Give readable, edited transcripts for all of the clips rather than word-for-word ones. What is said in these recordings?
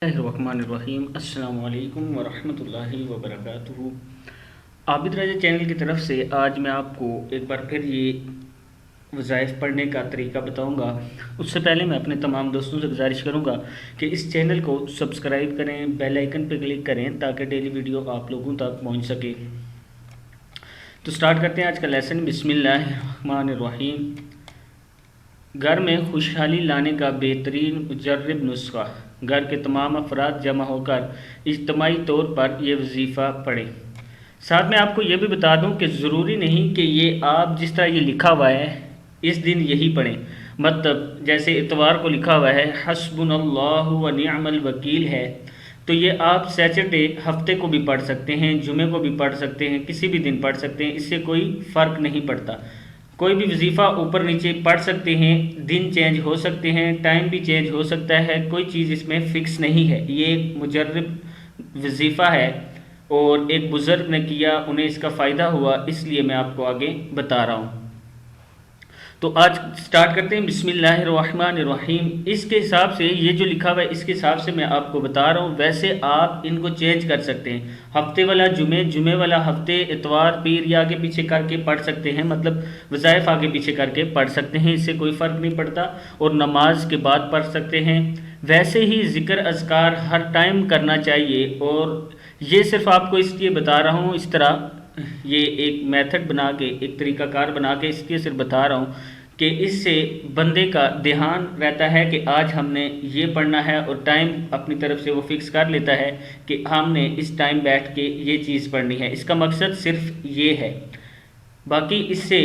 Bismillahirrahmanirrahim। अस्सलामु अलैकुम वरहमतुल्लाहि वबरकातुहू। आबिद राजा चैनल की तरफ से आज मैं आपको एक बार फिर ये वज़ाइफ पढ़ने का तरीका बताऊंगा। उससे पहले मैं अपने तमाम दोस्तों से गुजारिश करूंगा कि इस चैनल को सब्सक्राइब करें, बेल आइकन पर क्लिक करें ताकि डेली वीडियो आप लोगों तक पहुंच सके। तो स्टार्ट करते हैं आज का लेसन। बिस्मिल्लाहिर्रहमानिर्रहीम। घर में खुशहाली लाने का बेहतरीन मुजर्रब नुस्खा। घर के तमाम अफराद जमा होकर इज्तमाई तौर पर यह वजीफ़ा पढ़ें। साथ में आपको यह भी बता दूं कि ज़रूरी नहीं कि ये आप जिस तरह ये लिखा हुआ है इस दिन यही पढ़ें। मतलब जैसे इतवार को लिखा हुआ है हस्बुनल्लाहु व निअमल वकील है, तो ये आप सैटरडे हफ्ते को भी पढ़ सकते हैं, जुमे को भी पढ़ सकते हैं, किसी भी दिन पढ़ सकते हैं, इससे कोई फ़र्क नहीं पड़ता। कोई भी वजीफ़ा ऊपर नीचे पढ़ सकते हैं, दिन चेंज हो सकते हैं, टाइम भी चेंज हो सकता है, कोई चीज़ इसमें फ़िक्स नहीं है। ये एक मुजर्रब वजीफ़ा है और एक बुज़ुर्ग ने किया, उन्हें इसका फ़ायदा हुआ, इसलिए मैं आपको आगे बता रहा हूँ। तो आज स्टार्ट करते हैं। बिस्मिल्लाहिर्रहमानिर्रहीम। इसके हिसाब से ये जो लिखा हुआ है इसके हिसाब से मैं आपको बता रहा हूँ। वैसे आप इनको चेंज कर सकते हैं। हफ्ते वाला जुमे, जुमे वाला हफ्ते, इतवार पीर या आगे पीछे करके पढ़ सकते हैं। मतलब वज़ाइफ आगे पीछे करके पढ़ सकते हैं, इससे कोई फ़र्क नहीं पड़ता। और नमाज के बाद पढ़ सकते हैं। वैसे ही ज़िक्र अज़कार हर टाइम करना चाहिए। और ये सिर्फ आपको इसलिए बता रहा हूँ, इस तरह ये एक मेथड बना के, एक तरीक़ाकार बना के इसलिए सिर्फ बता रहा हूँ कि इससे बंदे का ध्यान रहता है कि आज हमने ये पढ़ना है और टाइम अपनी तरफ से वो फिक्स कर लेता है कि हमने इस टाइम बैठ के ये चीज़ पढ़नी है। इसका मकसद सिर्फ ये है, बाकी इससे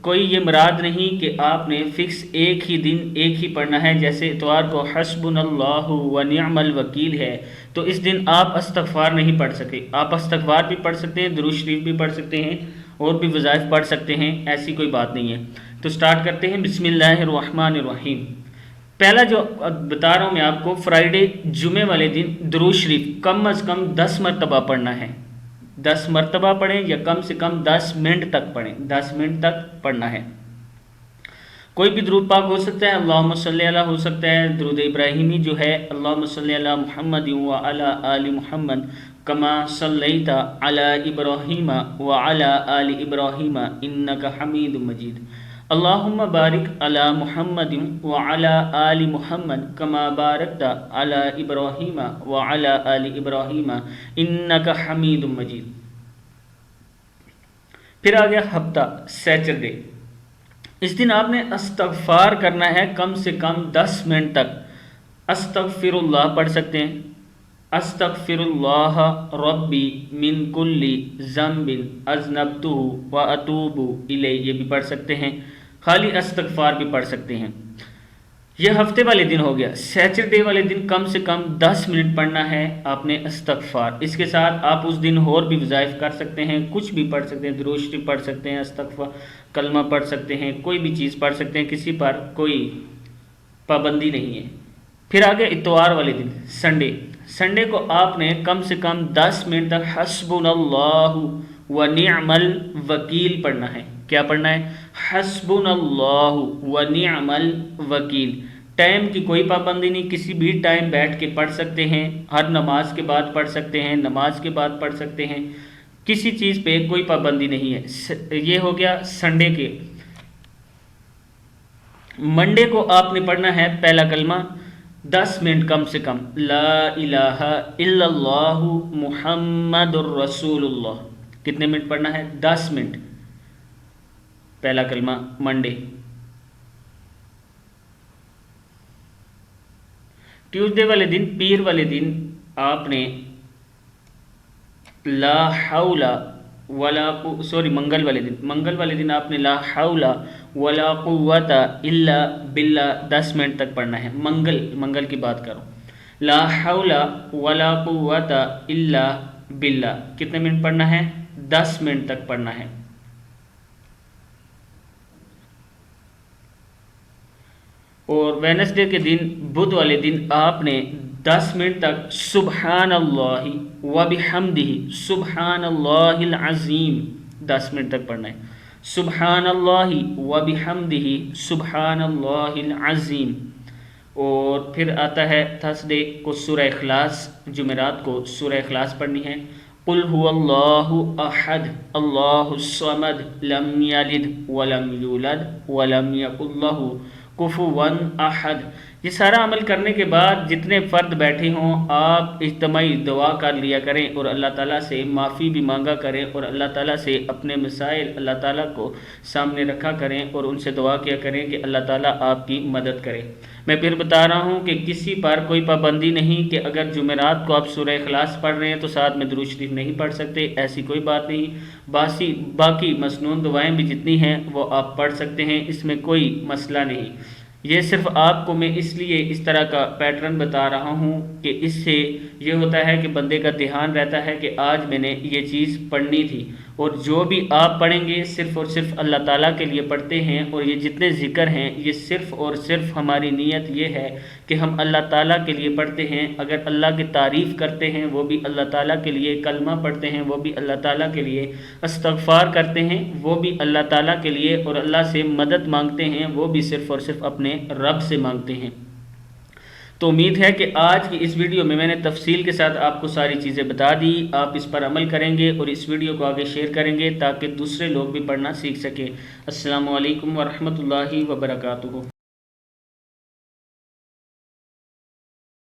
कोई ये मुराद नहीं कि आपने फ़िक्स एक ही दिन एक ही पढ़ना है। जैसे इतवार को हस्बुनल्लाहु व निअमल वकील है, तो इस दिन आप इस्तग़फ़ार नहीं पढ़ सके। आप इस्तग़फ़ार भी पढ़ सकते हैं, दुरूद शरीफ भी पढ़ सकते हैं और भी वज़ाइफ पढ़ सकते हैं, ऐसी कोई बात नहीं है। तो स्टार्ट करते हैं। बिस्मिल्लाहिर्रहमानिर्रहीम। पहला जो बता रहा हूँ मैं आपको, फ्राइडे जुमे वाले दिन दुरूद शरीफ कम अज़ कम 10 मरतबा पढ़ना है। 10 मरतबा पढ़ें या कम से कम 10 मिनट तक पढ़ें, 10 मिनट तक पढ़ना है। कोई भी दुरूद पाक हो सकता है, अल्लाहुम्मा सल्ली अला हो सकता है, दुरूद इब्राहिमी जो है अल्लाहुम्मा सल्ली अला मुहम्मद व अला आलि मुहम्मद कमा सल्लैता अला इब्राहीम व अला आलि इब्राहीम इन्नका हमीदुम मजीद। अल्लाहुम्मा बारिक अला मुहम्मद व अला आलि मुहम्मद कमा बारकता अला इब्राहीम व अला आलि इब्राहीम इन्नका हमीदुम मजीद। फिर आ गया हफ्ता, सैटरडे। इस दिन आपने इस्तग़फ़ार करना है कम से कम 10 मिनट तक। अस्तग़फ़िरुल्लाह पढ़ सकते हैं, अस्तग़फ़िरुल्लाह रब्बी मिन कुल्ली ज़ंबिन अज़नबतुहु व अतूबु इलैहि, ये भी पढ़ सकते हैं। खाली इस्तग़फ़ार भी पढ़ सकते हैं। यह हफ्ते वाले दिन हो गया। सैटरडे वाले दिन कम से कम 10 मिनट पढ़ना है आपने इस्तग़फ़ार। इसके साथ आप उस दिन और भी वज़ाइफ कर सकते हैं, कुछ भी पढ़ सकते हैं, दुरूद शरीफ पढ़ सकते हैं, इस्तग़फ़ार कलमा पढ़ सकते हैं, कोई भी चीज़ पढ़ सकते हैं, किसी पर कोई पाबंदी नहीं है। फिर आ गया इतवार वाले दिन, संडे। संडे को आपने कम से कम 10 मिनट तक हस्बुनल्लाहु व निअमल वकील पढ़ना है। क्या पढ़ना है? हस्बुनल्लाहु व निअमल वकील। टाइम की कोई पाबंदी नहीं, किसी भी टाइम बैठ के पढ़ सकते हैं। हर नमाज के बाद पढ़ सकते हैं, नमाज के बाद पढ़ सकते हैं, किसी चीज़ पे कोई पाबंदी नहीं है। ये हो गया संडे के। मंडे को आपने पढ़ना है पहला कलमा 10 मिनट कम से कम, ला इलाहा इल्लल्लाहु मुहम्मदुर रसूलुल्लाह। कितने मिनट पढ़ना है? 10 मिनट, पहला कलमा मंडे। ट्यूसडे वाले दिन, पीर वाले दिन आपने ला हौला वला मंगल वाले दिन आपने ला हौला वला कुव्वता इल्ला बिल्ला 10 मिनट तक पढ़ना है। मंगल की बात करो, ला हौला वला कुव्वता इल्ला बिल्ला। कितने मिनट पढ़ना है? 10 मिनट तक पढ़ना है। और वेडनेसडे के दिन, बुध वाले दिन आपने 10 मिनट तक सुब्हानल्लाहि व बिहम्दिही सुब्हानल्लाहिल अज़ीम 10 मिनट तक पढ़ना है। सुब्हानल्लाहि व बिहम्दिही सुब्हानल्लाहिल अज़ीम। और फिर आता है थर्सडे को सूरह इखलास, जुमेरात को सूरह इखलास पढ़नी है। कुल हुवल्लाहु अहद अल्लाहुस समद लम यलिद वलम यूलद वलम यकुल लहू कुफुवन अहद। ये सारा अमल करने के बाद जितने फ़र्द बैठे हों आप इज्तिमाई दुआ कर लिया करें और अल्लाह ताला से माफ़ी भी मांगा करें और अल्लाह ताला से अपने मसाइल अल्लाह ताला को सामने रखा करें और उनसे दुआ किया करें कि अल्लाह ताला आपकी मदद करे। मैं फिर बता रहा हूँ कि किसी पर कोई पाबंदी नहीं कि अगर जुमेरात को आप सूरह इखलास पढ़ रहे हैं तो साथ में दुरूद शरीफ नहीं पढ़ सकते, ऐसी कोई बात नहीं। बाकी मसनून दुआएं भी जितनी हैं वो आप पढ़ सकते हैं, इसमें कोई मसला नहीं। ये सिर्फ आपको मैं इसलिए इस तरह का पैटर्न बता रहा हूँ कि इससे ये होता है कि बंदे का ध्यान रहता है कि आज मैंने ये चीज़ पढ़नी थी। और जो भी आप पढ़ेंगे सिर्फ़ और सिर्फ अल्लाह ताला के लिए पढ़ते हैं। और ये जितने ज़िक्र हैं ये सिर्फ़ और सिर्फ हमारी नीयत ये है कि हम अल्लाह ताला के लिए पढ़ते हैं। अगर अल्लाह की तारीफ़ करते हैं वो भी अल्लाह ताला के लिए, कलमा पढ़ते हैं वो भी अल्लाह ताला के लिए, इस्तग़फ़ार करते हैं वो भी अल्लाह ताला के लिए, और अल्लाह से मदद मांगते हैं वो भी सिर्फ़ और सिर्फ अपने रब से मांगते हैं। तो उम्मीद है कि आज की इस वीडियो में मैंने तफसील के साथ आपको सारी चीज़ें बता दी। आप इस पर अमल करेंगे और इस वीडियो को आगे शेयर करेंगे ताकि दूसरे लोग भी पढ़ना सीख सकें। अस्सलामु अलैकुम वरहमतुल्लाहि वबरकातुहू।